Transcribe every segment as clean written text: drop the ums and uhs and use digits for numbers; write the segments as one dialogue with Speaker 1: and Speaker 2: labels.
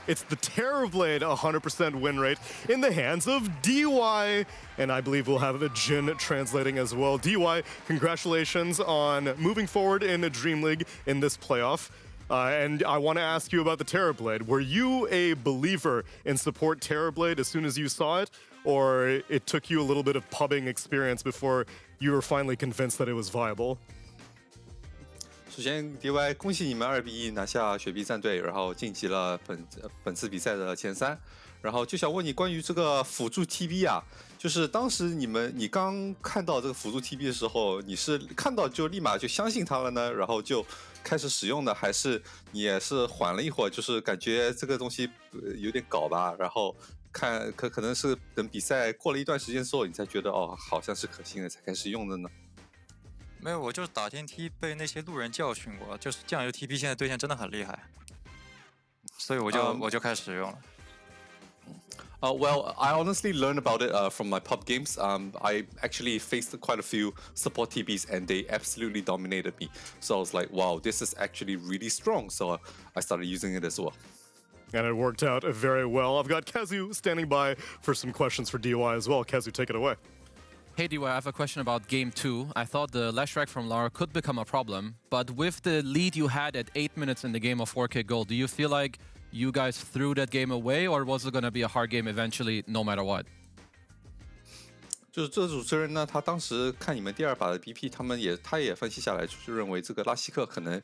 Speaker 1: It's the Terrorblade 100% win rate in the hands of DY. And I believe we'll have a Jin translating as well. DY, congratulations on moving forward in DreamLeague in this playoff. And I want to ask you about the Terrorblade. Were you a believer in support Terrorblade as soon as you saw it? Or it took you a little bit of pubbing experience before you were finally convinced that it was viable?
Speaker 2: 首先 ，DY 恭喜你们2比1拿下雪碧战队，然后晋级了本次比赛的前3。然后就想问你关于这个辅助 TB 啊，就是当时你刚看到这个辅助 TB 的时候，你是看到就立马就相信它了呢，然后就开始使用的，还是你也是缓了一会儿，就是感觉这个东西有点搞吧，然后看可能是等比赛过了一段时间之后，你才觉得哦好像是可行的，才开始用的呢？
Speaker 3: 没有，我就是打电梯被那些路人教训过，就是酱油 TP 现在对线真的很厉害，所以我就开始使用了。
Speaker 2: Well, I honestly learned about it from my pub games. I actually faced quite a few support TBs and they absolutely dominated me. So I was like, wow, this is actually really strong. So I started using it as well.
Speaker 1: And it worked out very well. I've got Kazu standing by for some questions for DY as well. Kazu, take it away.
Speaker 4: Hey DY, I have a question about Game 2. I thought the ledge drag from Lara could become a problem, but with the lead you had at 8 minutes in the game of 4K gold, do you feel like you guys threw that game away, or was it going to be a hard game eventually, no matter what?
Speaker 2: 就是这主持人呢，他当时看你们第2把的 BP，他也分析下来，就认为这个拉希克可能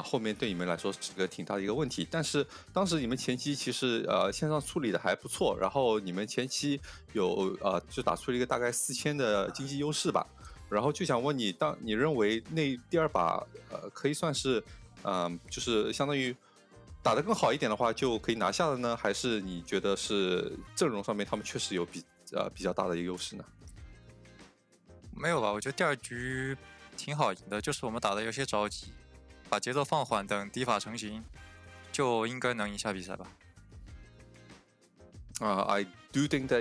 Speaker 2: 后面对你们来说是个挺大的一个问题。但是当时你们前期其实线上处理的还不错，然后你们前期有就打出了一个大概4000的经济优势吧。然后就想问你，你认为那第2把可以算是就是相当于打得更好一点的话就可以拿下了呢，还是你觉得是阵容上面他们确实有比较大的一个优势呢？
Speaker 3: 没有吧，我觉得第2局挺好赢的，就是我们打的有些着急，把节奏放缓，等敌法成型，就应该能赢下比赛吧。
Speaker 2: I do think that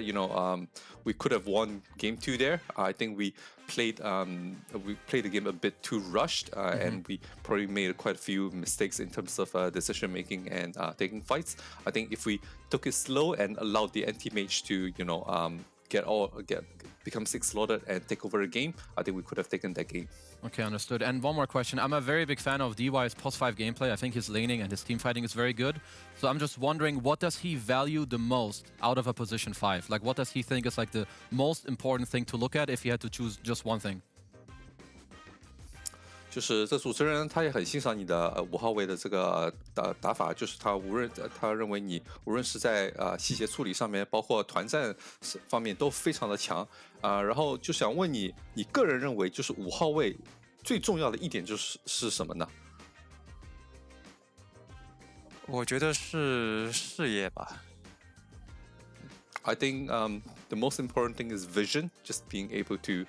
Speaker 2: we could have won game 2 there. I think we played the game a bit too rushed, and we probably made quite a few mistakes in terms of decision making and taking fights. I think if we took it slow and allowed the anti-mage to become 6 slaughtered and take over a game, I think we could have taken that game.
Speaker 4: Okay, understood. And one more question. I'm a very big fan of DY's post-5 gameplay. I think his laning and his team fighting is very good. So I'm just wondering, what does he value the most out of a position 5? Like, what does he think is like the most important thing to look at if he had to choose just one thing?
Speaker 2: 就是这主持人他也很欣赏你的5号位的这个打法，就是他认为你无论是在细节处理上面，包括团战方面都非常的强然后就想问你个人认为就是5号位最重要的一点是什么呢？
Speaker 3: 我觉得是视野吧。
Speaker 2: I think the most important thing is vision, just being able to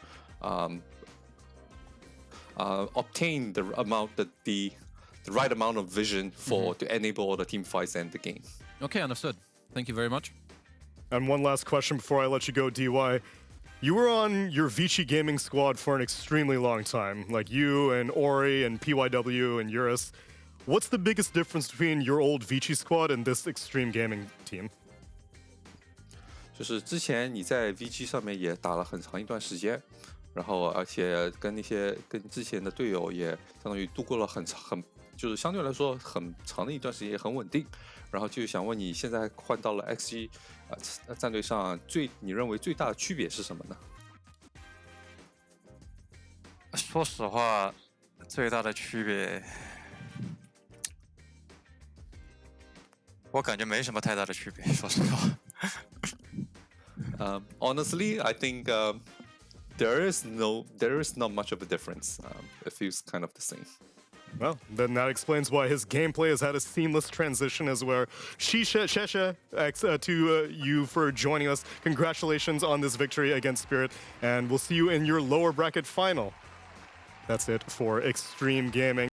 Speaker 2: obtain the right amount of vision to enable all the team fights and the game.
Speaker 4: Okay, understood. Thank you very much.
Speaker 1: And one last question before I let you go, DY. You were on your Vici gaming squad for an extremely long time, like you and Ori and PYW and Eurus. What's the biggest difference between your old Vici squad and this Xtreme Gaming team?
Speaker 2: 就是之前你在 VG 上面也打了很长一段时间，然后而且跟之前的队友也相当于度过了就是相对来说很长的一段时间，也很稳定。然后就想问你，现在换到了 XG 战队上，你认为最大的区别是什么呢？
Speaker 3: 说实话，最大的区别，我感觉没什么太大的区别。说实话。
Speaker 2: Honestly, I think there is not much of a difference. It feels kind of the same.
Speaker 1: Well, then that explains why his gameplay has had a seamless transition as well. Shesha to you for joining us. Congratulations on this victory against Spirit, and we'll see you in your lower bracket final. That's it for Xtreme Gaming.